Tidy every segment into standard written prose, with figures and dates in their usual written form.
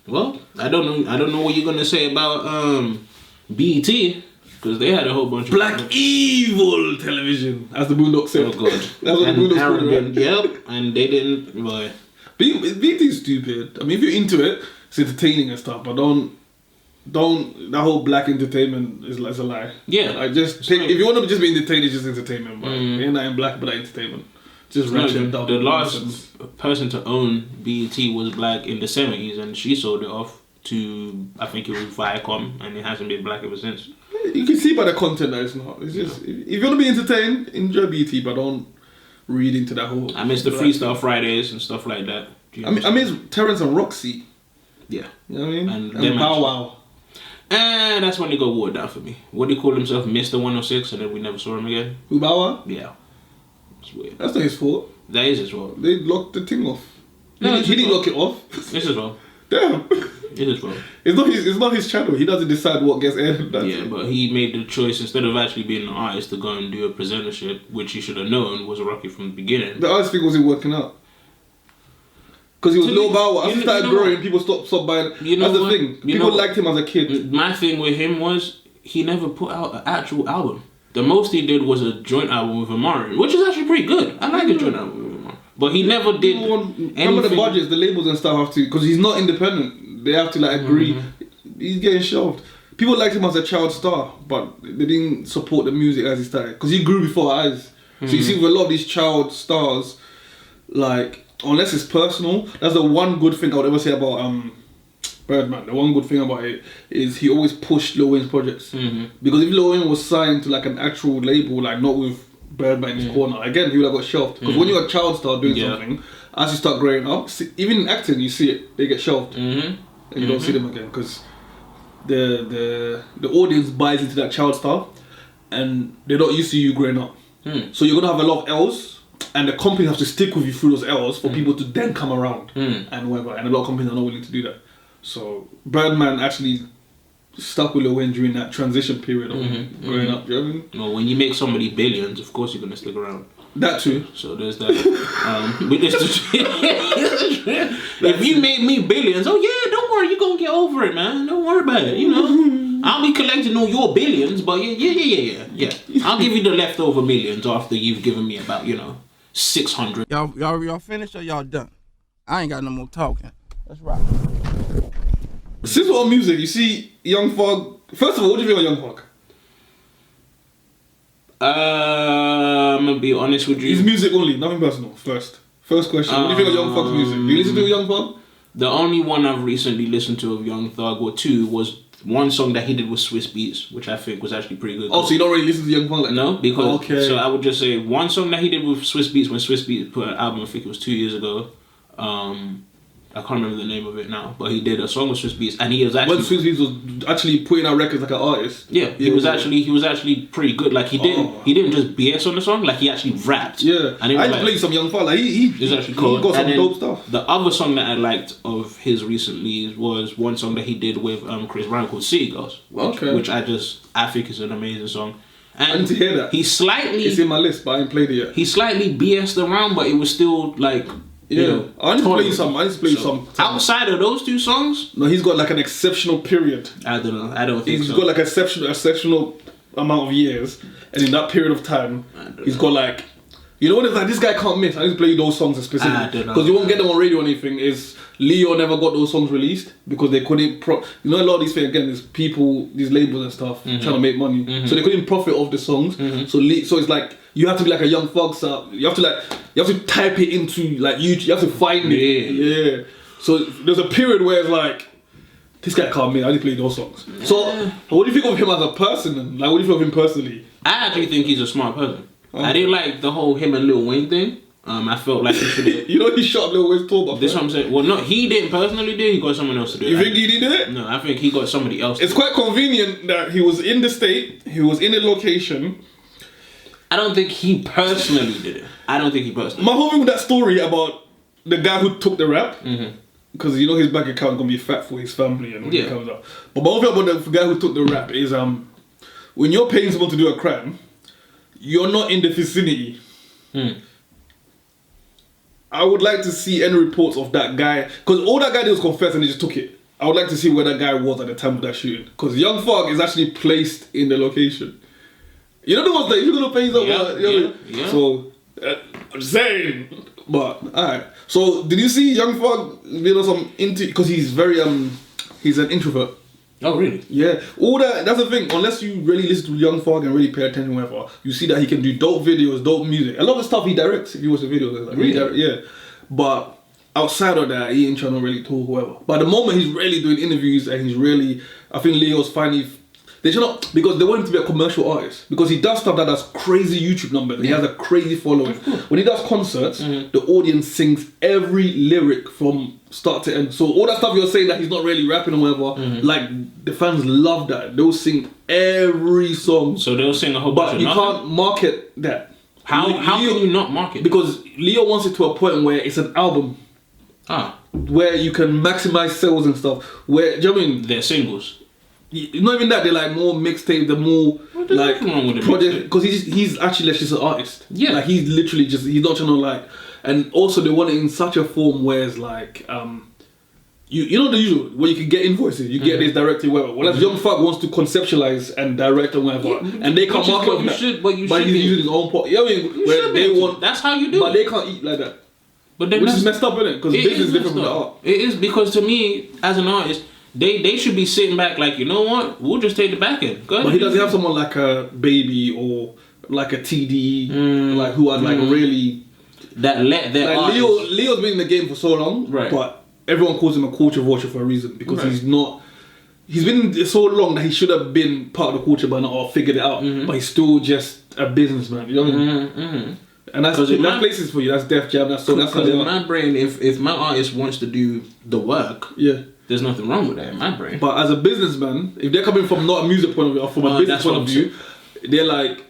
Well, I don't know what you're gonna say about BET. Because they had a whole bunch of Black Evil Television, as the Boondocks said. Oh god. That's what the Boondocks called it, right? Yep, and they didn't. Boy. BT's stupid. I mean, if you're into it, it's entertaining and stuff, but don't. That whole black entertainment is a lie. Yeah. Like if you want to just be entertained, it's just entertainment. But you're not in black, but entertainment. Just ratchet down. The last person to own BET was black in the 70s, and she sold it off to, I think it was Viacom, and it hasn't been black ever since. You can see by the content that it's not. It's just if you want to be entertained, enjoy BT, but don't read into that whole. I miss the Freestyle Fridays and stuff like that. I miss Terrence and Roxy. Yeah, you know what I mean. And Bow Wow. And that's when they got watered down for me. What do you call himself, Mr. 106, and then we never saw him again. Who, Bow Wow? Yeah, it's weird. That's not his fault. That is his fault. They locked the thing off. No, he didn't lock it off. It's his fault. Damn. It is fault. It's not his channel. He doesn't decide what gets aired. Yeah, but he made the choice, instead of actually being an artist, to go and do a presentership, which he should have known was a rocket from the beginning. The artist thing wasn't working out. Because he was low Bow Wow. As he started growing, people stopped buying. That's the thing. People liked him as a kid. My thing with him was he never put out an actual album. The most he did was a joint album with Amari, which is actually pretty good. I like a joint album with Amari. But he never did anything. Some of the budgets, the labels and stuff have to, because he's not independent. They have to agree. He's getting shelved. People liked him as a child star, but they didn't support the music as he started. Because he grew before our eyes. So you see with a lot of these child stars, unless it's personal, that's the one good thing I would ever say about Birdman. The one good thing about it is he always pushed Lil Wayne's projects. Because if Lil Wayne was signed to an actual label, not with Birdman in his corner, again, he would have got shelved. Because when you're a child star doing something, as you start growing up, even in acting, you see it, they get shelved. And you don't see them again. Because the audience buys into that child star and they're not used to you growing up. So you're going to have a lot of L's, and the company has to stick with you through those L's for people to then come around and whatever. And a lot of companies are not willing to do that. So Birdman actually stuck with Lil Wayne during that transition period of growing up. You know what I mean? Well, when you make somebody billions, of course you're going to stick around. That too. So there's that. If you made me billions, oh yeah, don't worry, you're going to get over it, man. Don't worry about it, you know. I'll be collecting all your billions, but yeah. I'll give you the leftover millions after you've given me about, 600. Y'all finished or y'all done? I ain't got no more talking. Let's rock. Since we're on music, you see Young Thug. First of all, what do you think of Young Thug? I'm gonna be honest with you. His music only, nothing personal. First question. What do you think of Young Thug's music? Do you listen to Young Thug? The only one I've recently listened to of Young Thug, or two, was one song that he did with Swiss Beats, which I think was actually pretty good. Oh, so you don't really listen to Young Thug? No, because so I would just say one song that he did with Swiss Beats when Swiss Beats put an album, I think it was 2 years ago. I can't remember the name of it now, but he did a song with Swiss Beats, and he was actually. When Swiss Beats was actually putting out records like an artist. Yeah, he was actually pretty good. He didn't just BS on the song, he actually rapped. Yeah, and I played some Young Thug. He was actually cool. He got some dope stuff. The other song that I liked of his recently was one song that he did with Chris Brown called City Girls, which I think is an amazing song. And I need to hear that. It's in my list, but I ain't played it yet. He slightly BS'd around, but it was still I need to play some. Outside of those two songs, no, he's got an exceptional period. I don't know. I don't think he's got exceptional amount of years, and in that period of time, he's got you know what? It's this guy can't miss. I need to play those songs specifically because you won't get them on radio or anything. Is Leo never got those songs released because they couldn't. A lot of these things again is people, these labels and stuff trying to make money, so they couldn't profit off the songs. So it's you have to be like a Young Thug star. You have to type it into YouTube. You have to find it. Yeah. So there's a period where it's this guy can't miss. I need to play those songs. So what do you think of him as a person? And what do you think of him personally? I actually think he's a smart person. I didn't like the whole him and Lil Wayne thing. I felt like he should have... he shot Lil Wayne's tour bus. This is what I'm saying. Well, no, he didn't personally do it. He got someone else to do it. You think he did it? No, I think he got somebody else. It's quite convenient that he was in the state, he was in the location. I don't think he personally did it. My whole thing with that story about the guy who took the rap, because his bank account is going to be fat for his family and when he comes out. But my whole thing about the guy who took the rap is when you're paying someone to do a crime, you're not in the vicinity. I would like to see any reports of that guy, because all that guy did was confess and he just took it. I would like to see where that guy was at the time of that shooting. Because Young Thug is actually placed in the location. You know the ones that you're going to pay something. Yeah. So, I'm just saying. But, alright. So, did you see Young Thug, because he's very, he's an introvert. Oh, really? Yeah. All that's the thing. Unless you really listen to Young Thug and really pay attention, whatever, you see that he can do dope videos, dope music. A lot of the stuff he directs, if you watch the videos, like, Really? yeah. But outside of that, he ain't trying to really talk, whatever. But at the moment, he's really doing interviews and he's really, I think Leo's finally, they should not, because they want him to be a commercial artist. Because he does stuff that does crazy YouTube numbers. He has a crazy following. When he does concerts, the audience sings every lyric from start to end. So all that stuff you're saying that he's not really rapping or whatever, like the fans love that. They'll sing every song. So they'll sing a whole bunch But of you nothing? can't market that. How can you not market? Because Leo wants it to a point where it's an album. Where you can maximize sales and stuff. Where, do you know what I mean? They're singles. Not even that, they're like more mixtape, they're more like project, because he's actually just an artist. Yeah. Like he's literally just, he's not trying to like, and also they want it in such a form where it's like, you know the usual, where you can get invoices, you get this directly, whatever. Whereas Young Thug wants to conceptualize and direct and whatever, and they can't market on that. But he's using his own pot. You know what I mean? Where they want, that's how you do but it. they can't eat like that. But then which is messed up, isn't it? Because business is different from the art. It is, because to me, as an artist, they should be sitting back like, you know what? We'll just take the back end. Go ahead. But he doesn't have someone like a Baby or like a TD, like who are like really that let their like artists. Leo's been in the game for so long, Right. But everyone calls him a culture vulture for a reason because he's not. He's been so long that he should have been part of the culture by now or figured it out, but he's still just a businessman. You know what I mean? And that's places for you. That's Def Jam. That's how in my brain, if my artist wants to do the work, there's nothing wrong with that in my brain. But as a businessman, if they're coming from not a music point of view, or from a business point of view, they're like,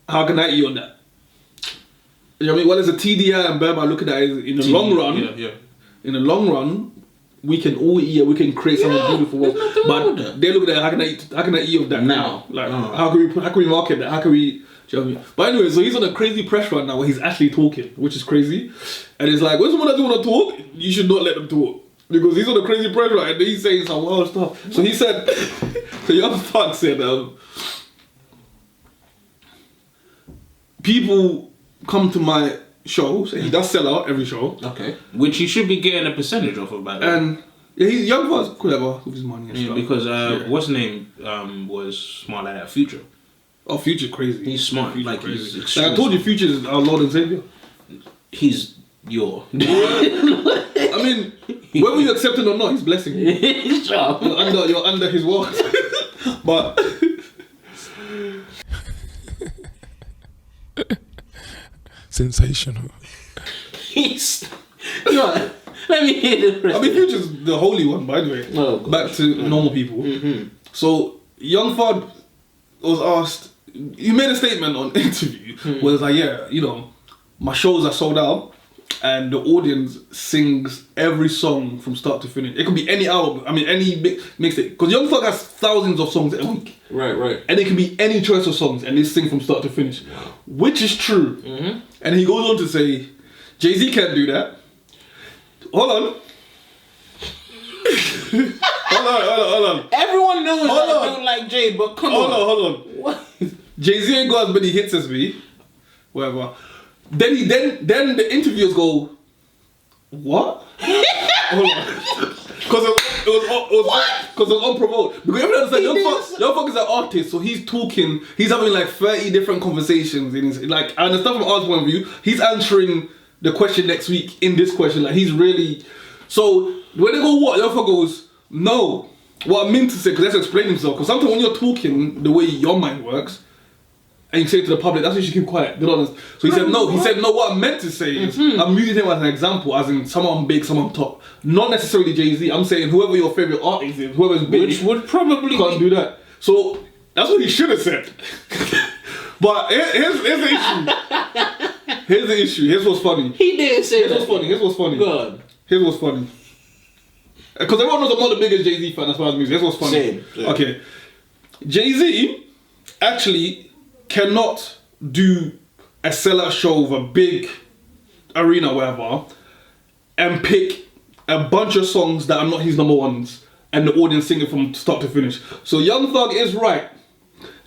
how can I eat on that? You know what I mean? Well, as a TDI and Burma, look at that in the long run. In the long run, we can all eat. We can create something beautiful. But they look at that. How can I eat of that now? Like, how can we market that? How can we? Do you know what I mean? But anyway, so he's on a crazy press right now where he's actually talking, which is crazy. And it's like, when someone doesn't want to talk, you should not let them talk. Because he's on a crazy press right and he's saying some wild stuff. So he said, the Young Thug said, people come to my shows, and he does sell out every show. Okay. Which he should be getting a percentage off of, by the way. And he's Young Thug's clever with his money and stuff. Because what's his name was smart like that, Future. Oh, Future crazy. He's smart. Future like crazy. he's Like I told you, Future is our Lord and Savior. He's your. I mean, whether you accept it or not, he's blessing you. You're under his word. But sensational. Let me hear the. I mean, Future's the holy one, by the way. Oh, back to normal people. So Young Thug was asked. He made a statement on interview where it's like, yeah, you know, my shows are sold out, and the audience sings every song from start to finish. It could be any album. I mean, any mixtape. Because Young Thug has thousands of songs a week. Right. And it can be any choice of songs, and they sing from start to finish, which is true. And he goes on to say, Jay-Z can't do that. Hold on. Hold on. Everyone knows that I don't like Jay, but come on. Hold on. What? Jay-Z ain't got as many hits as me. Whatever. Then the interviewers go, what? Hold on. Because it was unprovoked. Because everyone understand, Young Thug is an artist, so he's talking, he's having like 30 different conversations. In his, like, I understand from art's point of view, he's answering the question next week in this question. Like, he's really. So, when they go, what? Young Thug goes, no. What I meant to say, because that's explain himself. Because sometimes when you're talking the way your mind works, and you say it to the public, that's why you should keep quiet. Be honest. So he said no. He said no. What I meant to say is, I'm using him as an example, as in someone big, someone top. Not necessarily Jay-Z. I'm saying whoever your favorite artist is, whoever's big, which would probably can't do that. So that's what he should have said. But here's the issue. Here's the issue. Here's what's funny. He did say that. Here's what's funny. God. Here's what's funny. Because everyone knows I'm not the biggest Jay-Z fan as far as music. Here's what's funny. Same. Okay. Jay-Z actually cannot do a sellout show of a big arena, whatever, and pick a bunch of songs that are not his number ones, and the audience singing from start to finish. So Young Thug is right.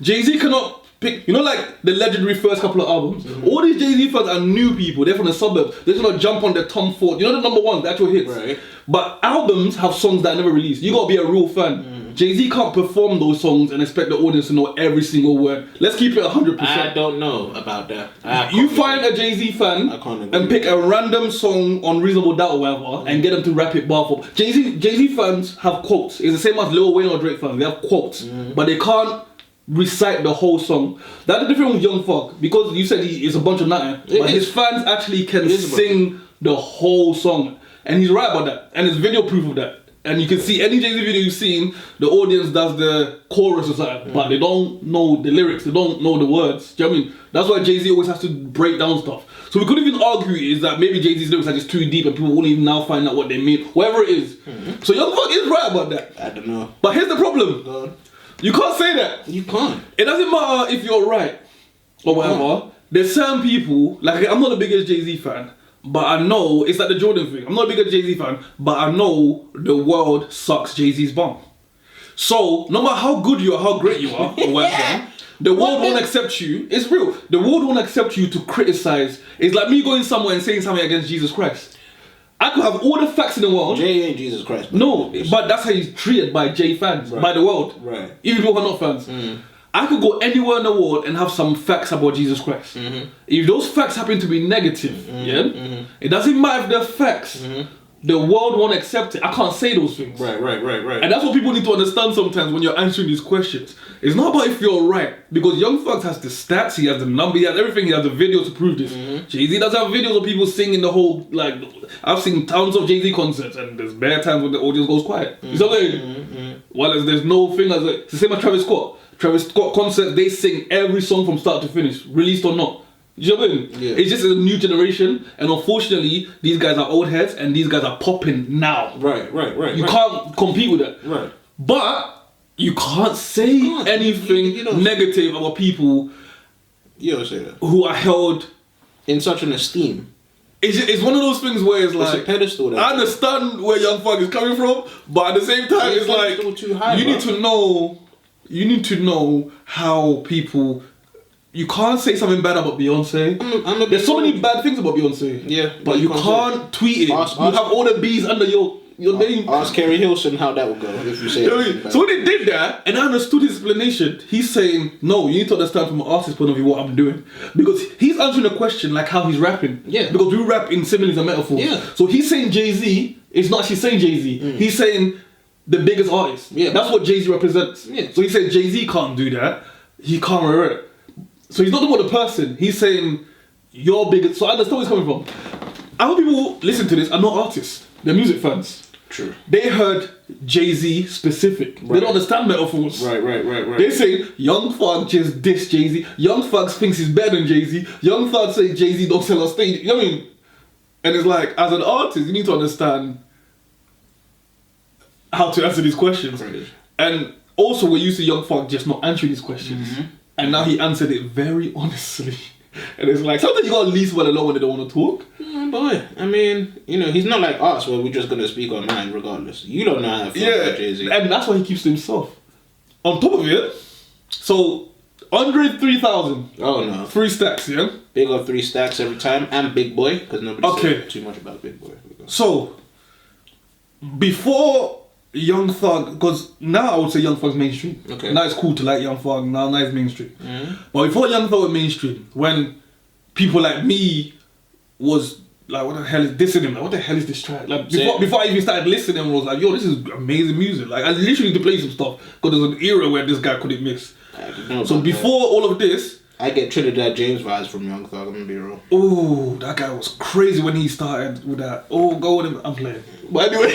Jay-Z cannot pick, you know, like the legendary first couple of albums. All these Jay-Z fans are new people. They're from the suburbs. They're just gonna jump on the Tom Ford. You know, the number ones, the actual hits. Right. But albums have songs that are never released. You gotta be a real fan. Jay-Z can't perform those songs and expect the audience to know every single word. Let's keep it 100%. I don't know about that. You find a Jay-Z fan and pick a random song on Reasonable Doubt or whatever and get them to rap it bar for. Jay-Z fans have quotes. It's the same as Lil Wayne or Drake fans. They have quotes, but they can't recite the whole song. That's the difference with Young Thug, because you said he is a bunch of nothing, but his fans actually can sing the whole song, and he's right about that, and there's video proof of that. And you can see any Jay-Z video you've seen, the audience does the chorus or something, but they don't know the lyrics, they don't know the words. Do you know what I mean? That's why Jay-Z always has to break down stuff. So we could even argue is that maybe Jay-Z's lyrics are just too deep and people won't even now find out what they mean, whatever it is. So Young Thug is right about that. I don't know. But here's the problem. You can't say that. You can't. It doesn't matter if you're right or whatever. There's certain people, like I'm not the biggest Jay-Z fan, but I know, it's like the Jordan thing. I'm not a big Jay-Z fan, but I know the world sucks Jay-Z's bum. So, no matter how good you are, how great you are, or whatever, the world won't accept you. It's real. The world won't accept you to criticize. It's like me going somewhere and saying something against Jesus Christ. I could have all the facts in the world. Jay ain't Jesus Christ. No, but that's how he's treated by Jay fans, by the world. Right. Even people who are not fans. I could go anywhere in the world and have some facts about Jesus Christ. If those facts happen to be negative, it doesn't matter if they're facts. The world won't accept it. I can't say those things. Right. And that's what people need to understand sometimes when you're answering these questions. It's not about if you're right, because Young Thug has the stats, he has the number, he has everything, he has the videos to prove this. Jay-Z does have videos of people singing the whole, like, I've seen tons of Jay-Z concerts and there's bare times when the audience goes quiet. You know what I'm saying? While there's no thing as it's the same as Travis Scott. Travis Scott concerts, they sing every song from start to finish, released or not. You know what I mean? Yeah. It's just a new generation, and unfortunately, these guys are old heads, and these guys are popping now. Right. You can't compete with that. Right. But you can't say anything negative about people. You don't say that. Who are held in such an esteem. It's one of those things where it's like, a pedestal. I understand where Young Thug is coming from, but at the same time, it's like too high, you need to know how people. You can't say something bad about Beyonce. There's so many bad things about Beyonce. Yeah, but you can't tweet it. You have all the B's under your name. Ask Kerry Hilson how that would go if you say it. So when they did that, and I understood his explanation, he's saying, no, you need to understand from an artist's point of view what I'm doing. Because he's answering a question like how he's rapping. Yeah. Because we rap in similes and metaphors. Yeah. So he's saying Jay-Z, it's not actually saying Jay-Z. He's saying the biggest artist. Yeah. That's what Jay-Z represents. Yeah. So he said Jay-Z can't do that. He can't wear it. So he's not talking about the person. He's saying you're bigger. So I understand where he's coming from. Other people listen to this are not artists. They're music fans. True. They heard Jay-Z specific. Right. They don't understand metaphors. Right. They say Young Thug just diss Jay-Z. Young Thug thinks he's better than Jay-Z. Young Thug say Jay-Z don't sell on stage. You know what I mean? And it's like, as an artist, you need to understand how to answer these questions. Right. And also, we're used to Young Thug just not answering these questions. And now he answered it very honestly. And it's like, sometimes you gotta leave well alone when they don't want to talk. Boy, I mean, he's not like us where we're just gonna speak our mind regardless. You don't know how to feel about Jay-Z. And that's why he keeps to himself. On top of it, so Andre 3000. Oh no. 3 stacks, yeah? Big up 3 stacks every time. And Big Boy, because nobody said too much about Big Boy. So, before Young Thug, because now I would say Young Thug's mainstream. Okay. Now it's cool to like Young Thug, now it's mainstream. But before Young Thug was mainstream, when people like me was like, what the hell is dissing him? Like, what the hell is this track? Like before I even started listening, I was like, yo, this is amazing music. Like, I literally need to play some stuff because there's an era where this guy couldn't miss. So before all of this, I get Trinidad James vibes from Young Thug, I'm gonna be real. Oh, that guy was crazy when he started with that. Oh, go with him. I'm playing. But anyway,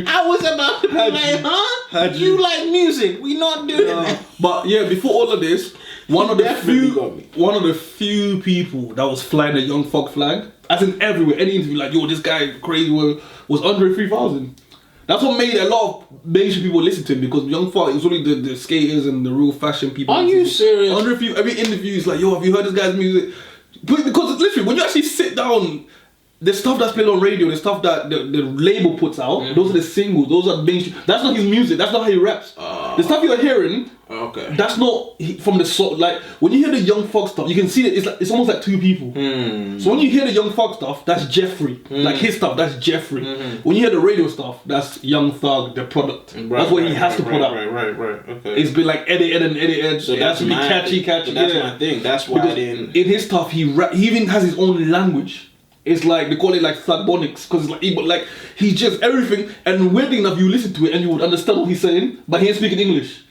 I was about to play, huh? You like music? We not doing that. But yeah, before all of this, one of the few people that was flying the Young Thug flag, as in everywhere, any interview, like, yo, this guy crazy, was Andre 3000. That's what made a lot of mainstream people listen to him, because Young Thug, it was only the skaters and the real fashion people. Are you serious? Every interview is like, yo, have you heard this guy's music? Because literally, when you actually sit down the stuff that's played on radio, the stuff that the label puts out, those are the singles, those are the mainstream. That's not his music, that's not how he raps. The stuff you're hearing, that's not from the song. Like, when you hear the Young Thug stuff, you can see that it's almost like two people. So when you hear the Young Thug stuff, that's Jeffrey. Like his stuff, that's Jeffrey. When you hear the radio stuff, that's Young Thug, the product. That's what he has to put out. Right. Okay. It's been like edit. So that's be catchy. So that's my thing. That's why in his stuff he even has his own language. It's like, they call it like Thugbonics, because it's like he just everything, and weirdly enough you listen to it and you would understand what he's saying, but he ain't speaking English.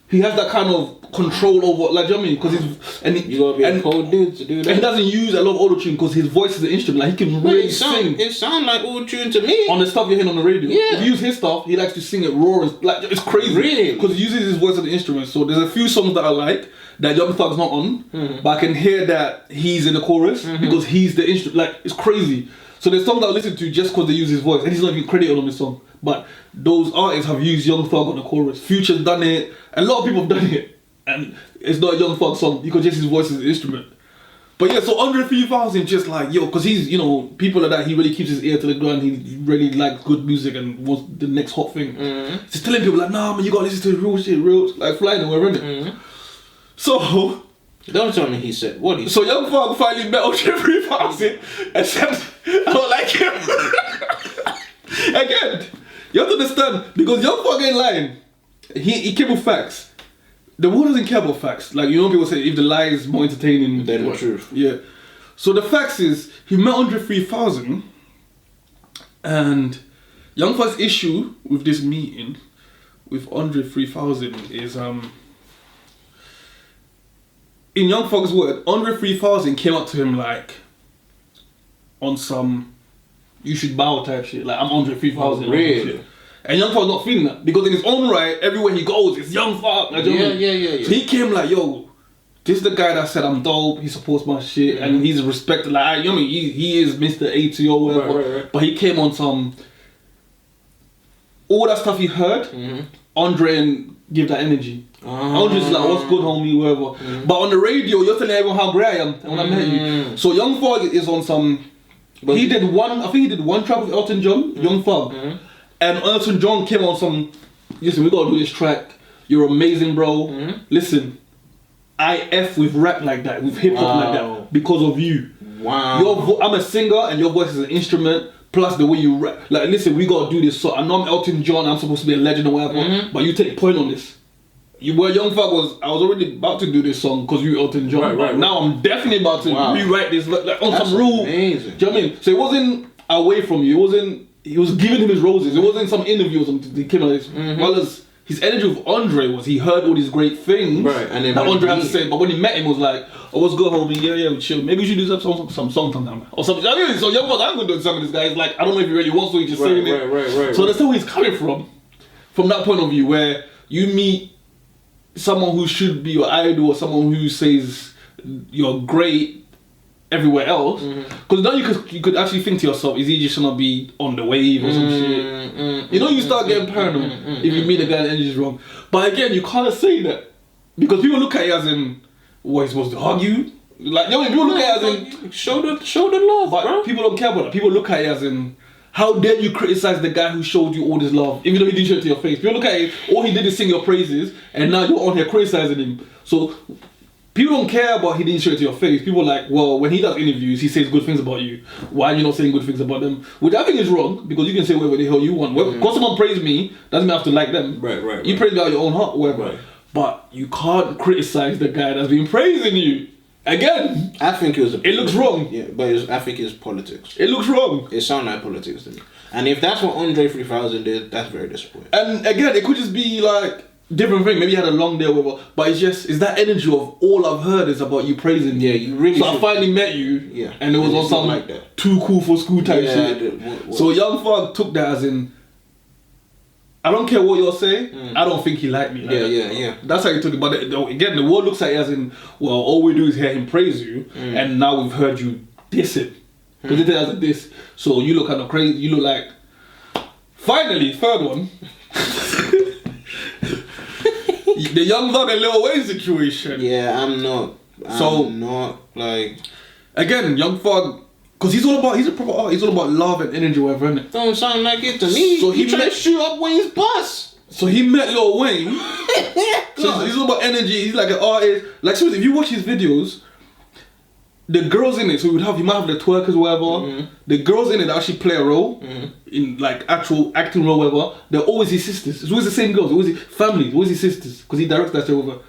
He has that kind of control over, like, do you know what I mean? Because you gotta be a cold dude to do that. And he doesn't use a lot of auto-tune because his voice is an instrument, like he can really sing. It sounds like auto-tune to me. On the stuff you're hearing on the radio. Yeah. If you use his stuff, he likes to sing it raw, like, it's crazy. Really? Because he uses his voice as an instrument. So there's a few songs that I like that Young Thug's not on, but I can hear that he's in the chorus because he's the instrument. Like, it's crazy. So there's songs that I listen to just because they use his voice, and he's not even credited on the song. But those artists have used Young Thug on the chorus. Future's done it, and a lot of people have done it, and it's not a Young Thug song because just his voice is an instrument. But yeah, so Andre 3000 just like, yo, because he's, you know, people like that, he really keeps his ear to the ground, he really likes good music and wants the next hot thing. Just telling people like, nah man, you gotta listen to real shit, like flying and we're in it. So... Don't tell me he said what he said. So Young Thug finally met Andre 3000 and said, I don't like him. Again, you have to understand, because Young Thug ain't lying. He came with facts. The world doesn't care about facts. Like, you know, people say if the lie is more entertaining than the truth. Yeah. So the facts is, he met Andre 3000, and Young Thug's issue with this meeting with Andre 3000 is in Young Thug's word, Andre 3000 came up to him like on some you should bow type shit. Like, I'm Andre 3000. Really? And Young Thug's not feeling that, because in his own right, everywhere he goes, it's Young Thug. Like, yeah. So he came like, yo, this is the guy that said I'm dope, he supports my shit, and he's respected. Like, you know what I mean? He is Mr. ATO or whatever. Right. But he came on some, all that stuff he heard, Andre and give that energy. Andre's like, what's good, homie, whatever. But on the radio, you're telling everyone how great I am when I met you. So Young Thug is on some, I think he did one track with Elton John, Young Thug. And Elton John came on some, listen, we gotta do this track, you're amazing, bro. Listen, I F with rap like that, with hip hop like that, because of you. Wow. I'm a singer and your voice is an instrument, plus the way you rap. Like, listen, we gotta do this. So I know I'm Elton John, I'm supposed to be a legend or whatever, but you take point on this. Where Young Thug was, I was already about to do this song because you Elton John. Right. Now I'm definitely about to rewrite this, like on some rule. Amazing. Do you know what I mean? So it wasn't away from you. It wasn't. He was giving him his roses. It wasn't some interview or something. He came out this. Well as his energy with Andre was, he heard all these great things. Right. And then that Andre had to say. But when he met him, it was like, oh, what's good, homie? Yeah, chill. Maybe we should do some song sometime or something. I mean, so Young Thug, I'm gonna do some of this guy. It's like, I don't know if he really wants to. He's just saying it. Right. So that's where he's coming from that point of view, where you meet someone who should be your idol or someone who says you're great everywhere else, because now you could actually think to yourself, is he just gonna be on the wave or some shit? You know, you start getting paranoid if you meet a guy and the energy's wrong. But again, you can't say that, because people look at it as in, what, he's supposed to hug you? Like, you know, people look at it as in, show the love, but bro. People don't care about that. People look at it as in, how dare you criticize the guy who showed you all this love, even though he didn't show it to your face? People look at it, all he did is sing your praises, and now you're on here criticizing him. So people don't care about he didn't show it to your face. People are like, well, when he does interviews, he says good things about you. Why are you not saying good things about them? Which I think is wrong, because you can say whatever the hell you want. Because someone praised me, doesn't mean I have to like them. Right. You praise me out of your own heart, whatever. Right. But you can't criticize the guy that's been praising you. Again, I think it was. It looks wrong. Yeah, but I think it's politics. It looks wrong. It sounds like politics to me. And if that's what Andre 3000 did, that's very disappointing. And again, it could just be like different thing. Maybe you had a long day or whatever. But it's that energy of all I've heard is about you praising me. Yeah, you really. So I finally met you. Yeah. And it was on some like that. Too cool for school type shit. So Young Thug took that as in, I don't care what you're saying, I don't think he liked me. Like Yeah. That's how you took it. But again, the world looks at it as in, well, all we do is hear him praise you, and now we've heard you diss him. Because it as a diss. So you look kind of crazy. You look like. Finally, third one. The Young Thug and Lil Wayne situation. Yeah, I'm not like. Again, Young Thug Cause he's a proper artist. He's all about love and energy, whatever, innit? Don't sound like it to me. So he tried to shoot up Wayne's bus. So he met Lil Wayne. So he's all about energy. He's like an artist. Like, seriously, if you watch his videos, the girls in it, so he might have the twerkers or whatever. The girls in it that actually play a role in like actual acting role, whatever. They're always his sisters. It's always the same girls. Always his family. Always his sisters. Because he directs that shit over.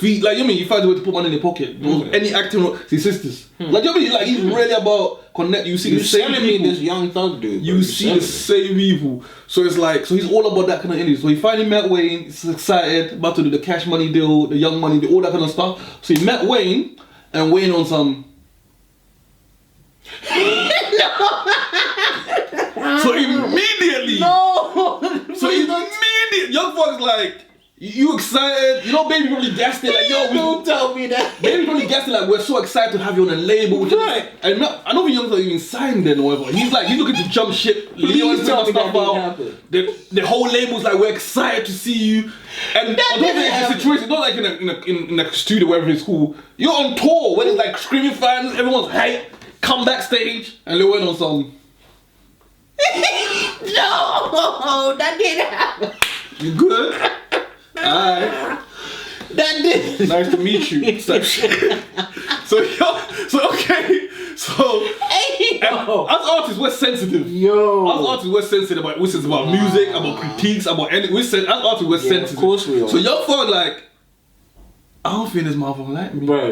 Like, you know, he finds a way to put money in their pocket. Any acting role, it's his sisters. Like, you know, what I mean? Like, he's really about connect. You see the same people. Me this Young Thug dude. You see the same people. So it's like, so he's all about that kind of energy. So he finally met Wayne. He's excited about to do the Cash Money deal, the Young Money deal, all that kind of stuff. So he met Wayne, and Wayne on some. So immediately. Young Thug's like, you excited? You know, baby probably gassed it like, yo, don't tell me that. Baby probably gassed it like, we're so excited to have you on a label. Right. And I don't think Young Thug even signed then or whatever. He's looking to jump ship. Please tell me that didn't happen. The whole label's like, we're excited to see you. And I don't think it's a situation, not like in a studio, wherever it's cool. You're on tour when it's like screaming fans, everyone's hype. Come backstage and Lil Wayne on some. No, that didn't happen. You good? Alright. That did. Nice to meet you. So okay. So Hey, yo. as artists, we're sensitive. As artists, we're sensitive about music, about critiques, about anything. As artists, we're sensitive. Of course we are. So Young Thug like, I don't feel this motherfucker like me. Right.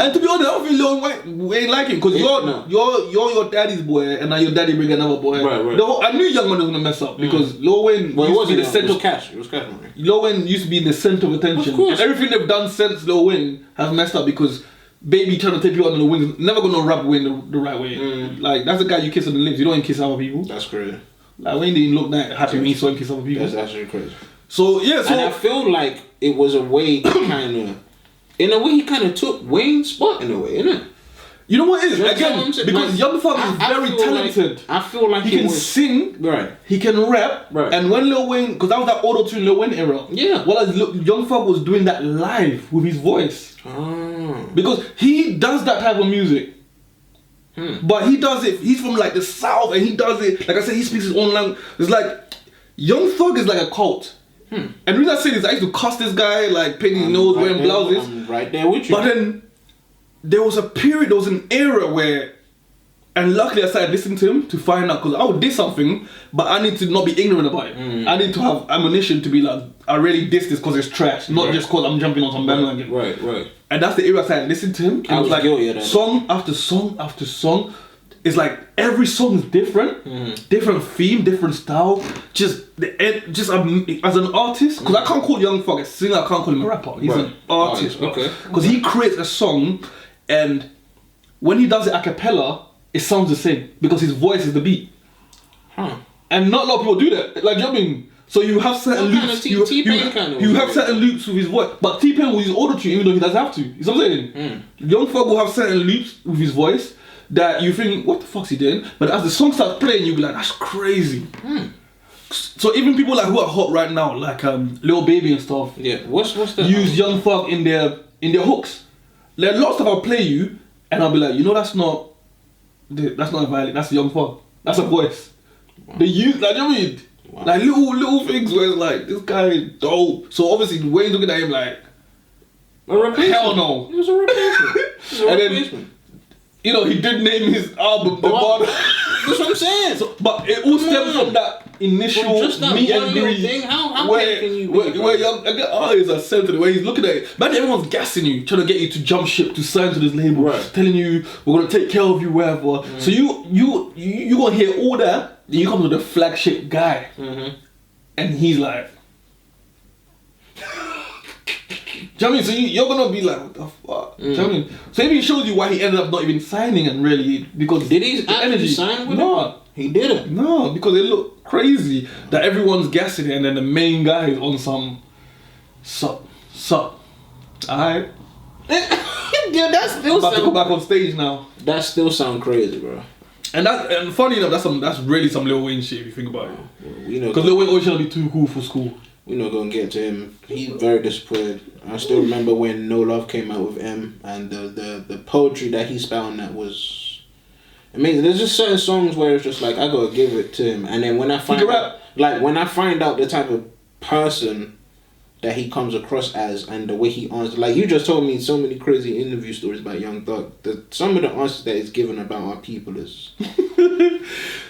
And to be honest, I don't feel Lil Wayne like him because you're your daddy's boy, and now your daddy bring another boy. Right. I knew Young Man was gonna mess up because Lil Wayne used to be the center. It was cash money. Lil Wayne used to be in the center of attention. Of course. And everything they've done since Lil Wayne has messed up because Baby trying to take you under the wings, never gonna rap Wayne the right way. Like, that's the guy you kiss on the lips. You don't kiss other people. That's crazy. Like, Wayne didn't look that happy when he saw him kiss other people. That's actually crazy. So yeah, and I feel like it was a way in a way he kind of took Wayne's spot in a way, innit? You know what it is? You know Again, because like, Young Thug is very talented. I feel like he can sing, right? He can rap, right? And when Lil Wayne, because that was that auto-tune Lil Wayne era, yeah. Well, Young Thug was doing that live with his voice, because he does that type of music. But he does it. He's from like the South, and he does it. Like I said, he speaks his own language. It's like Young Thug is like a cult. And the reason I say this, I used to cuss this guy, like painting his nose, wearing blouses. I'm right there with you. But then there was an era where, and luckily I started listening to him to find out, because I would diss something, but I need to not be ignorant about it. I need to have ammunition to be like, I really diss this because it's trash, not just because I'm jumping on some bandwagon. Right. And that's the era I started listening to him. And I was like guilty of that. Song after song after song. It's like every song is different, different theme, different style. Just as an artist, because I can't call Young Thug a singer, I can't call him a rapper. He's an artist, okay. Because he creates a song, and when he does it a cappella, it sounds the same because his voice is the beat. And not a lot of people do that. Like, you know what I mean? So you have certain loops. You have certain loops with his voice, but T-Pain will use auto-tune even though he doesn't have to. You know what I'm saying? Young Thug will have certain loops with his voice that you think, what the fuck's he doing? But as the song starts playing, you'll be like, that's crazy. So even people like who are hot right now, like Lil Baby and stuff, what's that? use Young Thug in their hooks. Like, lots of I'll play you, and I'll be like, you know, that's not a violin, that's Young Thug. That's a voice. They use, like, you know what I mean? Like little things where it's like, this guy is dope. So obviously Wayne's looking at him like, a replacement. Hell no. It was a replacement. Then, you know, he did name his album The Bond. That's what I'm saying. So, but it all stems from that initial meet and greet. Where young artists are sensitive, where he's looking at it. Man, everyone's gassing you, trying to get you to jump ship, to sign to this label, telling you we're gonna take care of you wherever. So you gonna hear all that. Then you come to the flagship guy, and he's like, do you know what I mean? So you're gonna be like, what the fuck? Do you know what I mean? So maybe it shows you why he ended up not even signing, and really because did he actually sign with him? He didn't. No, because it looked crazy that everyone's guessing it, and then the main guy is on some sup. Alright. Yeah, that still I'm about to go back on stage now. That still sound crazy, bro. And funny enough, that's really some Lil Wayne shit if you think about it. Because Lil Wayne always trying to be too cool for school. We're not gonna get to him. He's very disappointed. I still remember when No Love came out with M, and the poetry that he spat on that was amazing. There's just certain songs where it's just like I gotta give it to him, and then when I find out the type of person that he comes across as and the way he answers, like you just told me so many crazy interview stories about Young Thug. Some of the answers that he's given about our people is.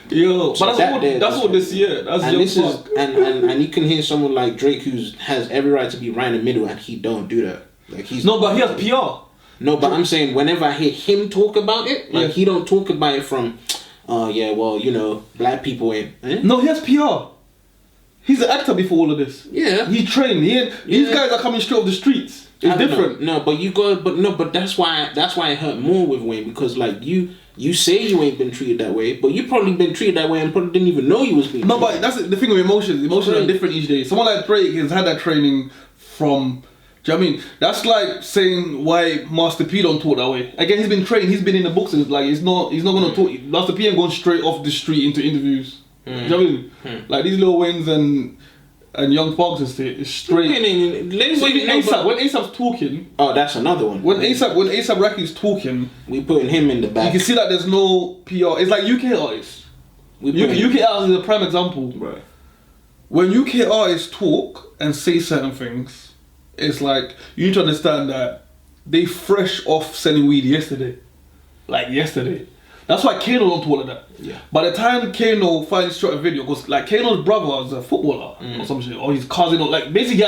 Yo, but that's what this year. That's and Young this Thug. is and you can hear someone like Drake who has every right to be right in the middle, and he don't do that. Like he's but he has PR. No, but I'm saying whenever I hear him talk about it, like he don't talk about it from, black people ain't. Eh? No, he has PR. He's an actor before all of this. Yeah, he trained. These guys are coming straight off the streets. It's different. No, but that's why it hurt more with Wayne, because like you say you ain't been treated that way, but you probably been treated that way and probably didn't even know you was being. No, but that's the thing with emotions. Emotions are different each day. Someone like Drake has had that training from. Do you know what I mean? That's like saying why Master P don't talk that way. Again, he's been trained. He's been in the books. And like he's not gonna talk. Master P ain't going straight off the street into interviews. Do you know what I mean? Like these Lil Waynes and Young Thugs and shit is straight. So even ASAP, when ASAP's talking. Oh, that's another one. When ASAP Rocky's talking, we putting him in the back. You can see that there's no PR. It's like UK artists. UK artists is a prime example. Right. When UK artists talk and say certain things, it's like you need to understand that they fresh off selling weed yesterday. Like yesterday. That's why Kano don't talk like that. Yeah. By the time Kano finally shot a video, because like Kano's brother was a footballer or some shit, or his cousin, or like basically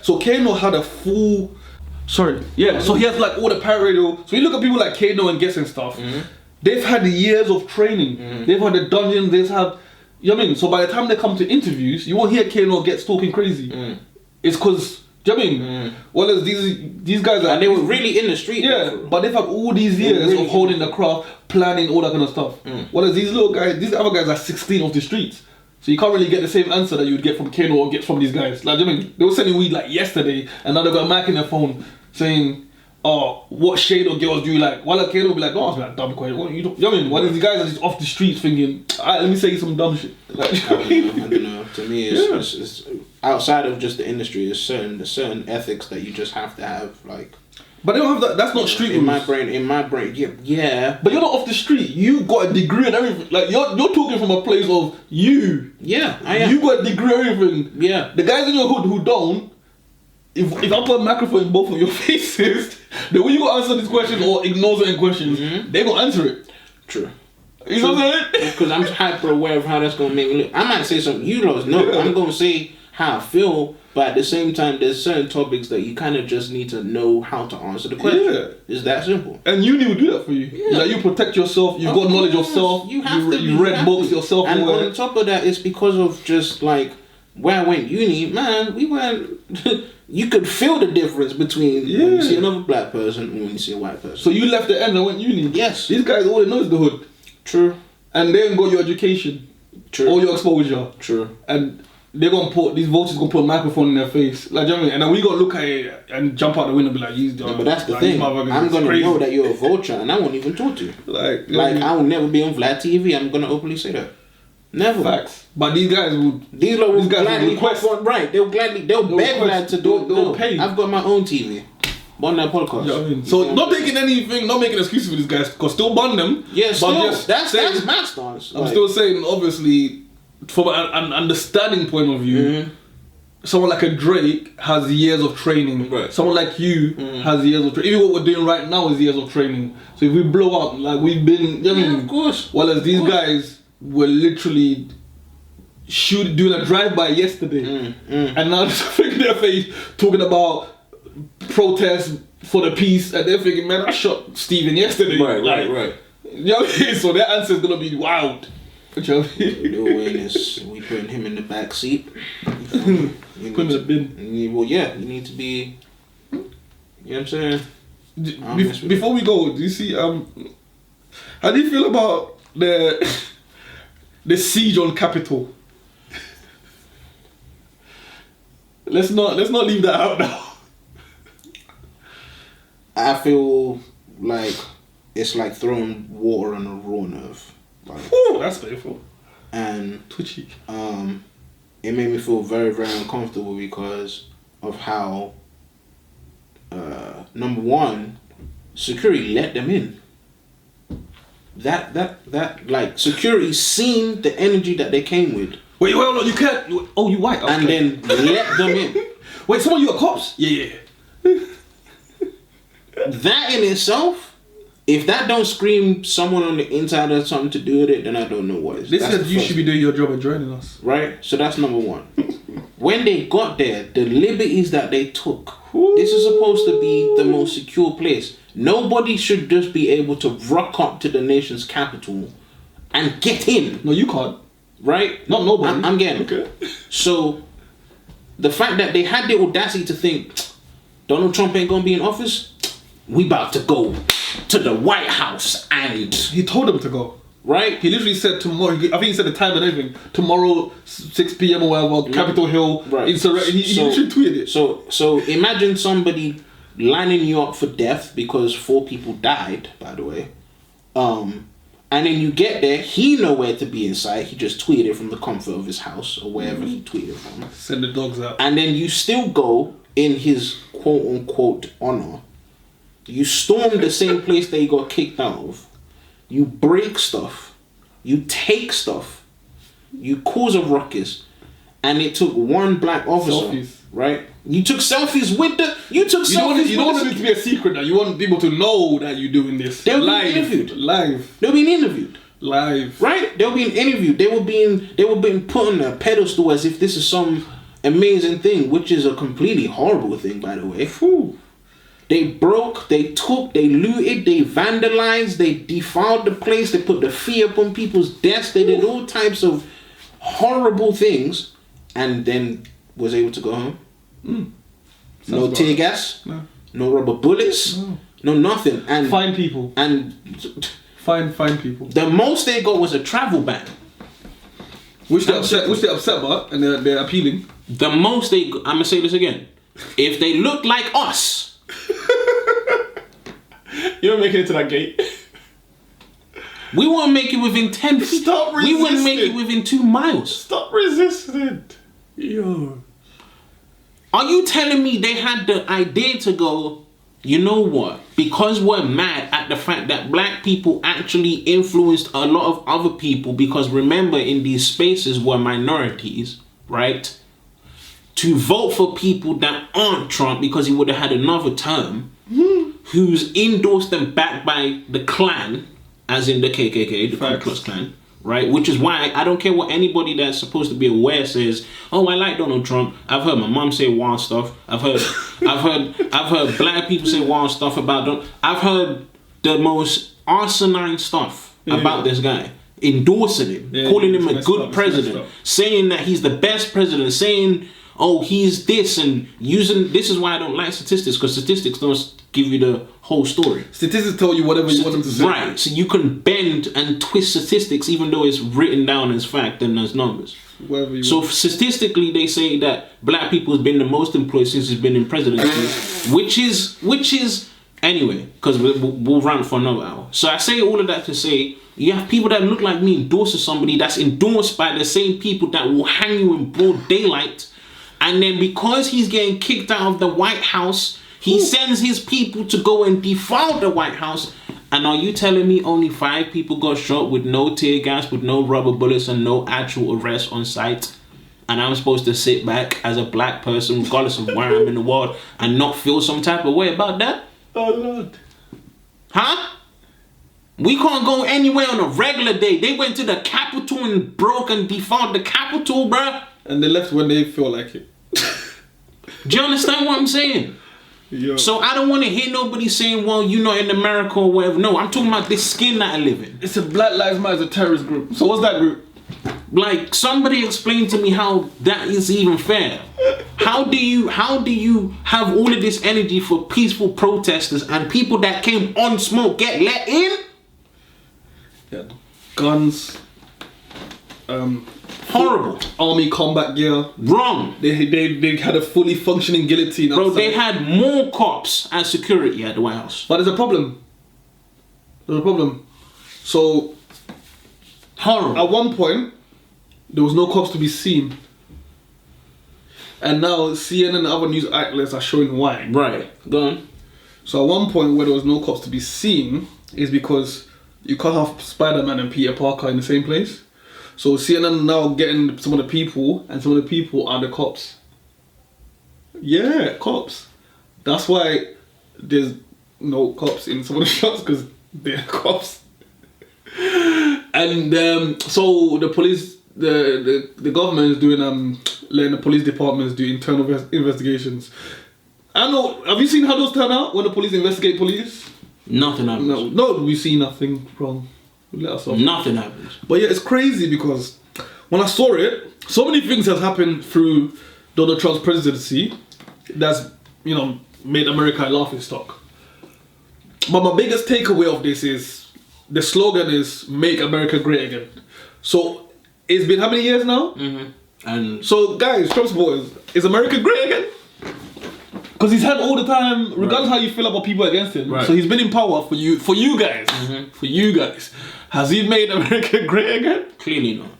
so Kano had a full. So he has like all the pirate radio. So you look at people like Kano and Guess and stuff. They've had years of training. They've had the dungeons. They've had, you know what I mean. So by the time they come to interviews, you won't hear Kano get talking crazy. It's because. Do you know what I mean? Well, these guys are... And they were really in the street. Yeah, but they've had all these years of holding the craft, planning, all that kind of stuff. Whereas these other guys are 16 off the streets. So you can't really get the same answer that you would get from Kano or get from these guys. Like, do you know what I mean? They were selling weed like yesterday, and now they've got a mic in their phone saying, oh, what shade of girls do you like? While Kano will be like, don't ask me that dumb question. You know what I mean? While these guys are just off the streets thinking, alright, let me say some dumb shit. Like, I don't know. To me, it's outside of just the industry, there's certain ethics that you just have to have, like. But they don't have that. That's not street in my brain. Yeah. But you're not off the street. You got a degree and everything. Like you're talking from a place of you. Yeah, I am. You got a degree and everything. Yeah. The guys in your hood who don't. If I put a microphone in both of your faces, the way you gonna answer this question or ignore certain questions, they gonna answer it. True. You know what I'm saying? Because I'm hyper aware of how that's gonna make me look. I might say something you lost. No, I'm gonna say how I feel, but at the same time, there's certain topics that you kind of just need to know how to answer the question. Yeah. It's that simple. And uni will do that for you. Yeah. Like you protect yourself. You've got knowledge of self. You read books yourself. And on top of that, it's because of just like where I went uni, man. We weren't. You could feel the difference between when you see another black person and when you see a white person. So you left the end and went uni. Yes. These guys all they know is the hood. True. And they ain't got your education. True. Or your exposure. True. And they're gonna put these vultures gonna put a microphone in their face. Like, you know what I mean? And then we gotta look at it and jump out the window and be like, he's done. No, but that's the thing. I'm gonna know that you're a vulture and I won't even talk to you. Like I will never be on Vlad TV. I'm gonna openly say that. Never. Facts. But these guys would. These guys will gladly request. Right. They'll beg Vlad to do it. They'll pay. I've got my own TV. BunDat podcast. You know what I mean? So not taking anything, not making excuses for these guys, because still bun them. Yeah, still. That's my stance. I'm still saying, obviously, from an understanding point of view, someone like a Drake has years of training. Right. Someone like you has years of training. Even what we're doing right now is years of training. So if we blow up, like we've been, you know what I mean? Of course. Well, as these guys were literally doing a drive-by yesterday, and now they're in their face talking about protests for the peace, and they're thinking, man, I shot Steven yesterday. Right. You know what I mean? So their answer's gonna be wild. You know what I mean? We putting him in the back seat. Put him in the bin. Well, yeah, you need to be. You know what I'm saying? Before we go, do you see? How do you feel about the siege on Capitol? Let's not leave that out now. I feel like it's like throwing water on a raw nerve. Like, ooh, that's painful. And twitchy. It made me feel very, very uncomfortable because of how number one, security let them in. that like security seen the energy that they came with. Wait, no, you can't. Oh, you white. Okay. And then let them in. Wait, some of you are cops? Yeah. That in itself, if that don't scream someone on the inside has something to do with it, then I don't know what is. They said you should be doing your job and joining us. Right? So that's number one. When they got there, the liberties that they took, this is supposed to be the most secure place. Nobody should just be able to rock up to the nation's capital and get in. No, you can't. Right? Not nobody. I'm getting it. Okay. So, the fact that they had the audacity to think Donald Trump ain't gonna be in office, we about to go to the White House and... He told them to go. Right? He literally said tomorrow, I think he said the time and everything. Tomorrow, 6 p.m. or whatever, Capitol Hill, right. insurrection. He literally tweeted it. So imagine somebody lining you up for death because 4 people died, by the way. And then you get there, he nowhere to be inside. He just tweeted it from the comfort of his house or wherever he tweeted from. Send the dogs out. And then you still go in his quote-unquote honor. You storm the same place that you got kicked out of. You break stuff. You take stuff. You cause a ruckus. And it took one black officer. Selfies. Right? You took selfies with the... You don't want it to be a secret now. You want people to know that you're doing this. They'll be interviewed. Live. They'll be interviewed. Live. Right? They'll be interviewed. They were being put on a pedestal as if this is some amazing thing, which is a completely horrible thing, by the way. Whew. They broke, they took, they looted, they vandalized, they defiled the place, they put the fee up on people's desks, they did all types of horrible things, and then was able to go home. No tear gas, no rubber bullets, no nothing. And fine people. And fine people. The most they got was a travel ban. Which they're upset about, and they're appealing. The most I'm gonna say this again. If they look like us, you don't make it into that gate. We won't make it within 10 feet. Stop resisting. We wouldn't make it within 2 miles. Stop resisting. Yo. Are you telling me they had the idea to go, you know what? Because we're mad at the fact that black people actually influenced a lot of other people, because remember, in these spaces were minorities, right? To vote for people that aren't Trump because he would have had another term, who's endorsed and backed by the Klan, as in the KKK, the Ku Klux Klan, right? Which is why I don't care what anybody that's supposed to be aware says. Oh, I like Donald Trump. I've heard my mom say wild stuff. I've heard black people say wild stuff about Donald. I've heard the most asinine stuff about this guy. Endorsing him, calling him a good president, saying that he's the best president, saying, oh, he's this, and using... This is why I don't like statistics, because statistics don't give you the whole story. Statistics tell you whatever you want them to say. Right, so you can bend and twist statistics even though it's written down as fact and as numbers. So statistically, they say that black people has been the most employed since he's been in presidency, which is... Anyway, because we'll run for another hour. So I say all of that to say, you have people that look like me endorsing somebody that's endorsed by the same people that will hang you in broad daylight. And then because he's getting kicked out of the White House, he sends his people to go and defile the White House. And are you telling me only 5 people got shot with no tear gas, with no rubber bullets, and no actual arrest on site? And I'm supposed to sit back as a black person, regardless of where I'm in the world, and not feel some type of way about that? Oh, Lord. Huh? We can't go anywhere on a regular day. They went to the Capitol and broke and defiled the Capitol, bruh. And they left when they feel like it. Do you understand what I'm saying? Yo. So I don't want to hear nobody saying, well, you're not in America or whatever. No, I'm talking about this skin that I live in. It's a Black Lives Matter terrorist group. So what's that group? Like, somebody explain to me how that is even fair. How do you have all of this energy for peaceful protesters and people that came on smoke get let in? Yeah. Guns. Horrible. Army combat gear. Wrong. They had a fully functioning guillotine. Bro, outside. they had more cops and security at the White House. But there's a problem. So, horrible. At one point, there was no cops to be seen. And now CNN and other news outlets are showing why. Right. Go on. So at one point where there was no cops to be seen is because you can't have Spider-Man and Peter Parker in the same place. So CNN now getting some of the people, and some of the people are the cops. Yeah, cops. That's why there's no cops in some of the shots, because they're cops. And so the police, the government is doing letting the police departments do internal investigations. I don't know. Have you seen how those turn out when the police investigate police? Nothing happens. No, we see nothing wrong. Let us off. Nothing happens. But yeah, it's crazy because when I saw it, so many things has happened through Donald Trump's presidency that's, you know, made America a laughing stock. But my biggest takeaway of this is the slogan is "Make America Great Again." So it's been how many years now? Mm-hmm. And so, guys, Trump supporters, is America great again? Because he's had all the time, regardless how you feel about people against him. Right. So he's been in power for you guys. Mm-hmm. For you guys. Has he made America great again? Clearly not.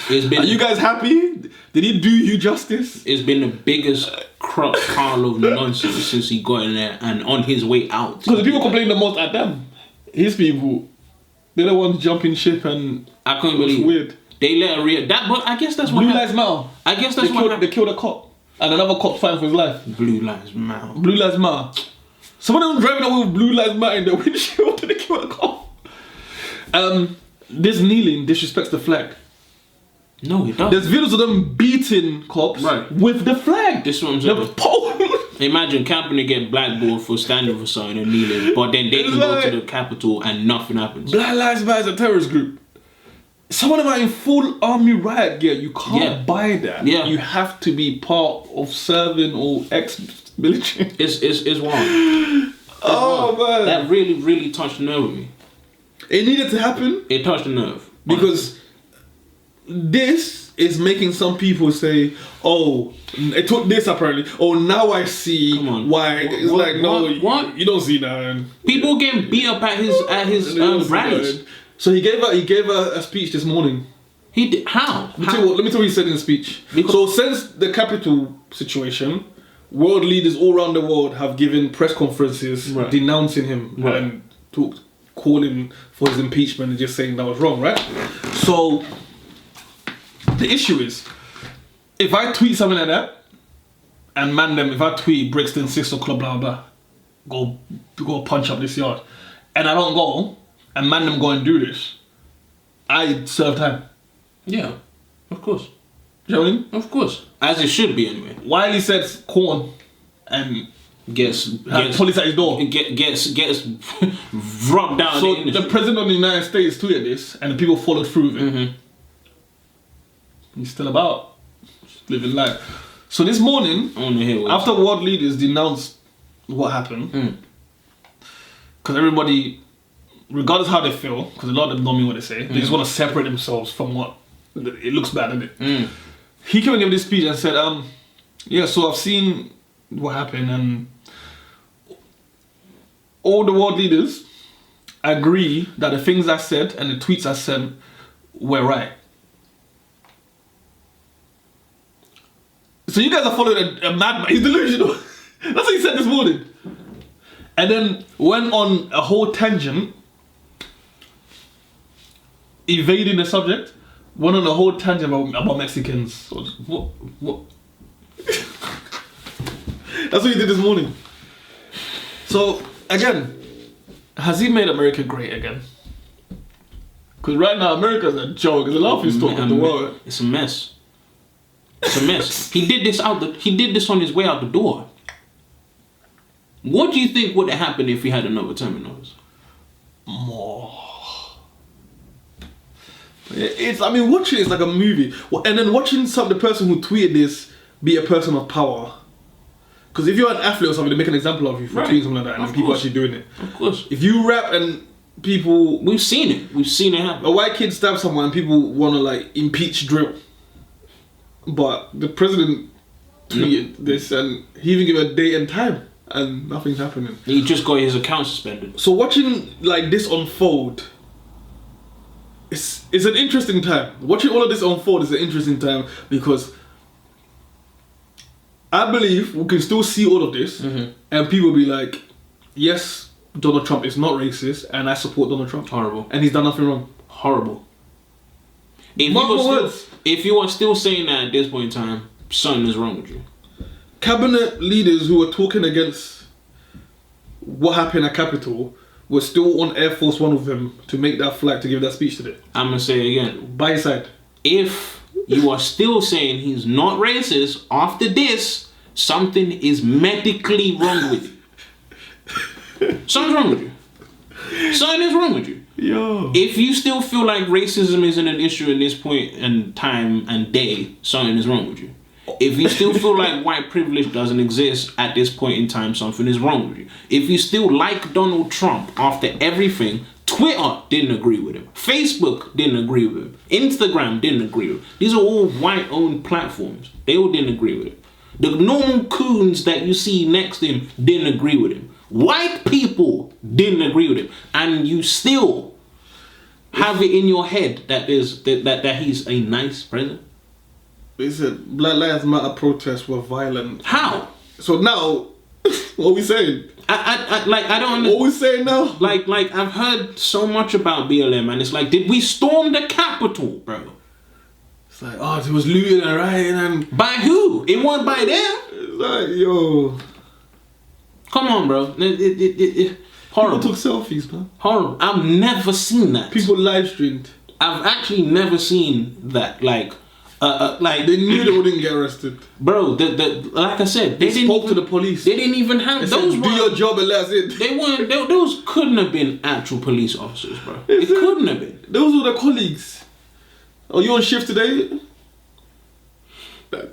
It's been. Are you guys happy? Did he do you justice? It's been the biggest pile of nonsense since he got in there and on his way out. Because the people complain the most at them. His people. They're the ones jumping ship, and I couldn't believe weird. They let her read that, but I guess that's what Blue happened. Lives Matter. I guess that's what happened. They killed a cop. And another cop fighting for his life. Blue Lives Matter. Blue Lives Matter. Some of them driving away with Blue Lives Matter in their windshield and they killed a cop. This kneeling disrespects the flag. No, it doesn't. There's videos of them beating cops with the flag. This one's the pole. Imagine Kaepernick get blackballed for standing for something and kneeling, but then they can go to the Capitol and nothing happens. Black Lives Matter is a terrorist group. Some of them are in full army riot gear. You can't buy that. Yeah. You have to be part of serving or ex-military. It's wild. Man. That really, really touched the nerve with me. It needed to happen. It touched the nerve. Because this is making some people say, oh, it took this apparently. Oh, now I see why. It's like, no, you don't see that. People getting beat up at his rallies. So he gave her a speech this morning. He did how? Let me tell you what he said in the speech. So since the Capitol situation, world leaders all around the world have given press conferences denouncing him and calling for his impeachment and just saying that was wrong, right? So the issue is, if I tweet something like that, and man them, if I tweet Brixton 6 o'clock, blah blah blah, go punch up this yard, and I don't go, and man them go and do this, I serve time. Yeah, of course. Do you know what I mean? Of course. As it should be anyway. Wiley says corn and gets police at his door. Gets rubbed down. So the president of the United States tweeted this and the people followed through with it. Mm-hmm. He's still about living life. So this morning, after world leaders denounced what happened, because everybody, regardless how they feel, because a lot of them don't mean what they say, they just want to separate themselves from what it looks bad, doesn't it? He came and gave this speech and said, yeah, so I've seen what happened, and all the world leaders agree that the things I said and the tweets I sent were right. So you guys are following a madman. He's delusional. That's what he said this morning. And then went on a whole tangent, evading the subject. Went on a whole tangent about Mexicans. What? That's what he did this morning. So, again, has he made America great again? Because right now, America's a joke. It's a laughing stock of the world. It's a mess. It's a mess. He did this on his way out the door. What do you think would have happened if he had another term in office? More. Watching it's like a movie. And then watching the person who tweeted this be a person of power. Because if you're an athlete or something, they make an example of you for tweeting something like that, and then people actually doing it. Of course. If you rap and people... We've seen it. We've seen it happen. A white kid stabs someone and people want to impeach drill. But the president tweeted this and he even gave a date and time and nothing's happening. He just got his account suspended. So watching this unfold, it's an interesting time. Watching all of this unfold is an interesting time because I believe we can still see all of this and people be like, yes, Donald Trump is not racist, and I support Donald Trump. Horrible. And he's done nothing wrong. Horrible. If you are still saying that at this point in time, something is wrong with you. Cabinet leaders who were talking against what happened at Capitol were still on Air Force One with him to make that flight to give that speech today. I'm going to say it again. By his side. If you are still saying he's not racist after this, something is medically wrong with you. Something's wrong with you. Something is wrong with you. Yo. If you still feel like racism isn't an issue in this point in time and day, something is wrong with you. If you still feel like white privilege doesn't exist at this point in time, something is wrong with you. If you still like Donald Trump after everything, Twitter didn't agree with him. Facebook didn't agree with him. Instagram didn't agree with him. These are all white-owned platforms. They all didn't agree with him. The normal coons that you see next to him didn't agree with him. White people didn't agree with him. And you still have it in your head that that he's a nice president. They said Black Lives Matter protests were violent. How? So now, what are we saying? I don't understand. What are we saying now? Like I've heard so much about BLM, and it's like, did we storm the Capitol, bro? It's like, oh, there was looting and rioting and... By who? It wasn't by them. It's like, yo... Come on, bro. Horrible. People took selfies, man. Horrible. I've never seen that. People live streamed. I've actually never seen that. Like they knew they wouldn't get arrested. Bro, like I said, they spoke to the police. They didn't even have those. Do your job and that's it. They weren't. Those couldn't have been actual police officers, bro. It couldn't have been. Those were the colleagues. Oh, you on shift today?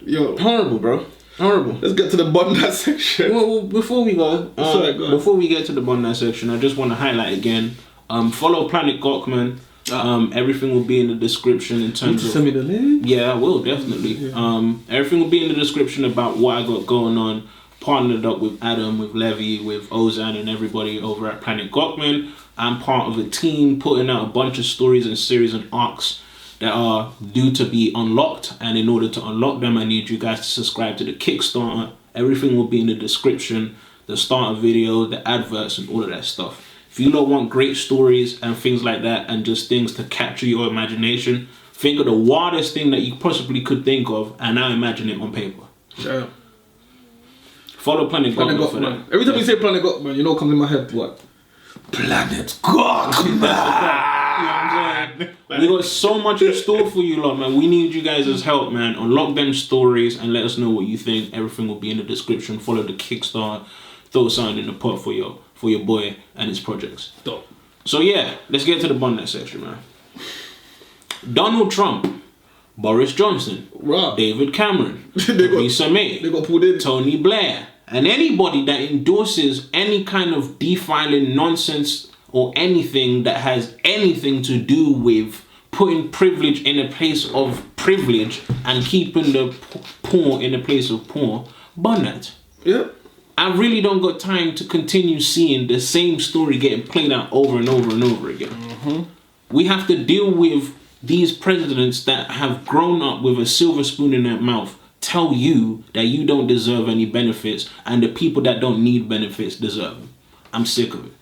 Yo, horrible, bro. Horrible. Let's get to the BunDat section. Well, before we go, before we get to the BunDat section, I just want to highlight again. Follow Planet Gocman. Everything will be in the description in terms of... Send me the link? Yeah, I will, definitely. Yeah. Everything will be in the description about what I got going on. Partnered up with Adam, with Levy, with Ozan and everybody over at Planet Gocman. I'm part of a team putting out a bunch of stories and series and arcs that are due to be unlocked. And in order to unlock them, I need you guys to subscribe to the Kickstarter. Everything will be in the description. The starter video, the adverts and all of that stuff. If you don't want great stories and things like that and just things to capture your imagination, think of the wildest thing that you possibly could think of and now imagine it on paper. Yeah. Follow Planet Gocman for that. Every time you say Planet Gocman, you know what comes in my head? What? Planet Gocman! We got so much in store for you lot, man. We need you guys' help, man. Unlock them stories and let us know what you think. Everything will be in the description. Follow the Kickstarter. Throw something in the pot for your boy and his projects. Dope. So yeah, let's get to the BunDat section, man. Donald Trump, Boris Johnson, David Cameron, Theresa May, they got pulled in. Tony Blair, and anybody that endorses any kind of defiling nonsense or anything that has anything to do with putting privilege in a place of privilege and keeping the poor in a place of poor, BunDat. Yep. I really don't got time to continue seeing the same story getting played out over and over and over again. Mm-hmm. We have to deal with these presidents that have grown up with a silver spoon in their mouth tell you that you don't deserve any benefits and the people that don't need benefits deserve them. I'm sick of it.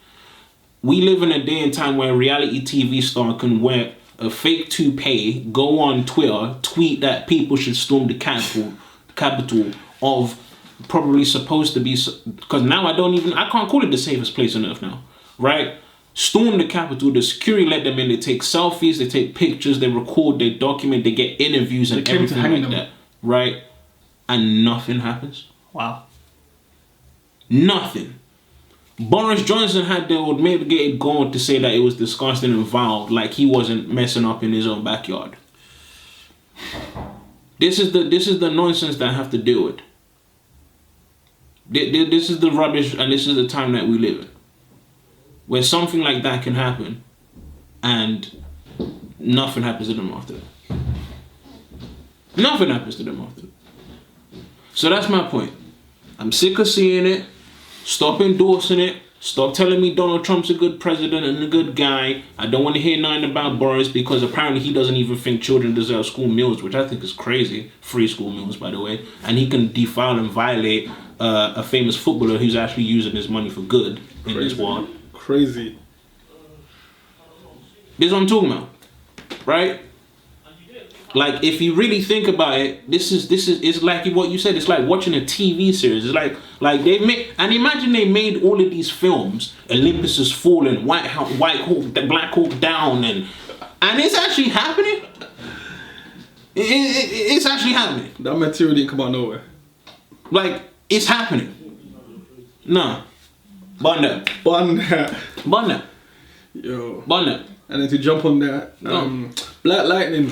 We live in a day and time where a reality TV star can wear a fake toupee, go on Twitter, tweet that people should storm the capital of probably supposed to be, because now I can't call it the safest place on earth now, right? Storm the Capitol, the security let them in, they take selfies, they take pictures, they record, they document, they get interviews and everything like that, right? And nothing happens. Wow. Nothing. Boris Johnson had the old mitigated gone to say that it was disgusting and vile, like he wasn't messing up in his own backyard. This is the nonsense that I have to deal with. This is the rubbish, and this is the time that we live in, where something like that can happen, and nothing happens to them after that. Nothing happens to them after that. So that's my point. I'm sick of seeing it. Stop endorsing it. Stop telling me Donald Trump's a good president and a good guy. I don't want to hear nothing about Boris because apparently he doesn't even think children deserve school meals, which I think is crazy. Free school meals, by the way. And he can defile and violate a famous footballer who's actually using his money for good in this world. Crazy. This is what I'm talking about, right? Like, if you really think about it, this is it's like what you said. It's like watching a TV series. It's like they made, and imagine they made all of these films. Olympus Has Fallen, White Hawk, Black Hawk Down, and it's actually happening. It's actually happening. That material didn't come out nowhere. Like, it's happening. No, BunDat. BunDat. Yo. BunDat. And then to jump on that, Black Lightning.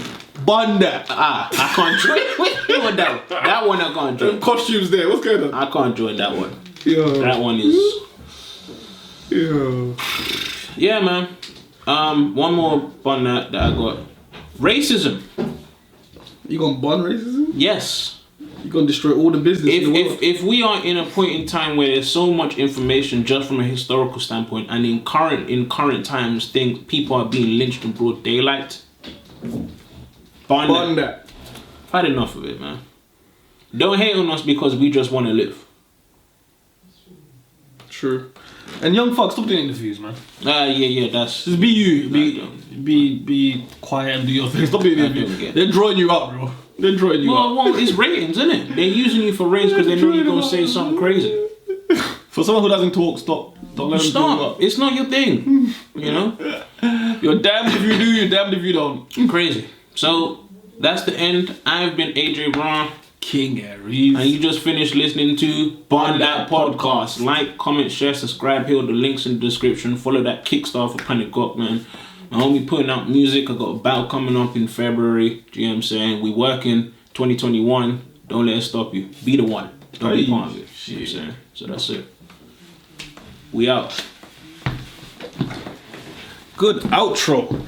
BunDat. I can't join with that one. That one I can't join. Costumes there. What's going on? I can't join that one. Yo. That one is. Yo. Yeah, man. One more BunDat that I got. Racism. You gonna ban racism? Yes. You gonna destroy all the business in the world? If we are in a point in time where there's so much information just from a historical standpoint, and in current times, people are being lynched in broad daylight. BunDat. I've had enough of it, man. Don't hate on us because we just want to live. True. And young fuck, stop doing interviews, man. Yeah, that's... Just be you. Be quiet and do your thing. Stop doing interviews. They're drawing you up, bro. They're drawing you up. Well, it's ratings, isn't it? They're using you for ratings because they know you're going to say something crazy. For someone who doesn't talk, stop. Don't let them draw you up. It's not your thing, you know? You're damned if you do, you're damned if you don't. Crazy. So, that's the end. I've been AJ Brown. King Aries. And you just finished listening to BunDat Podcast. Like, comment, share, subscribe. Here are the links in the description. Follow that Kickstarter for Panic Gocman. My homie putting out music. I got a battle coming up in February. Do you know what I'm saying? We working 2021. Don't let it stop you. Be the one. Don't be part of it. You know what I'm saying? So that's it. We out. Good outro.